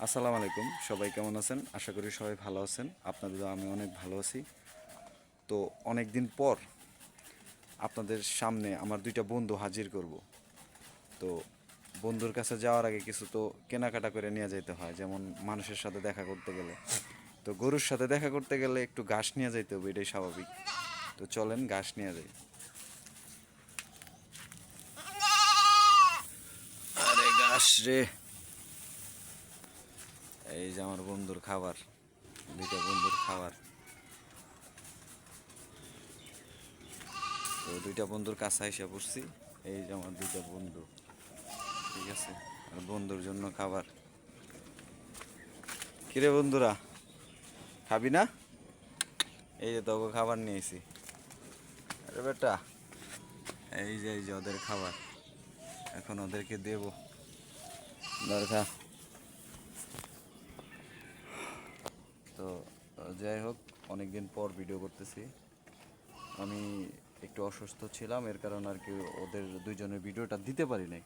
আসসালামু আলাইকুম, সবাই কেমন আছেন? আশা করি সবাই ভালো আছেন। আপনাদেরও আমি অনেক ভালো আছি। তো অনেক দিন পর আপনাদের সামনে আমার দুইটা বন্ধু হাজির করব। তো বন্ধুর কাছে যাওয়ার আগে কিছু তো কেনাকাটা করে নিয়ে যেতে হয়, যেমন মানুষের সাথে দেখা করতে গেলে, তো গরুর সাথে দেখা করতে গেলে একটু ঘাস নিয়ে যাইতে হবে, এটাই স্বাভাবিক। তো চলেন ঘাস নিয়ে যাই। আরে ঘাস রে, এই যে আমার বন্ধুর খাবার, দুইটা বন্ধুর খাবার। তো দুইটা বন্ধুর কাছে এসে পড়ছি। এই যে আমার দুইটা বন্ধু, ঠিক আছে, আর বন্ধুর জন্য খাবার। কিরে বন্ধুরা, খাবি না? এই যে তোকে খাবার নিয়েছি। আরে বেটা, এই যে ওদের খাবার, এখন ওদেরকে দেব। দরকার। তো যাই হোক, অনেক দিন পর ভিডিও করতেছি। আমি একটু অসুস্থ ছিলাম, এর কারণে আর কি ওদের দুইজনের ভিডিওটা দিতে পারি নাই।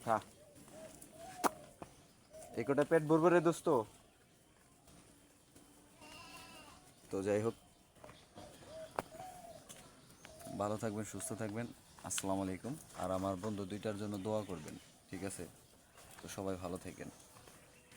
খা, এই কটা পেট ভরবে রে দোস্ত। তো যাই হোক, ভালো থাকবেন, সুস্থ থাকবেন। আসসালামু আলাইকুম। আর আমার বন্ধু দুইটার জন্য দোয়া করবেন, ঠিক আছে? তো সবাই ভালো থাকেন।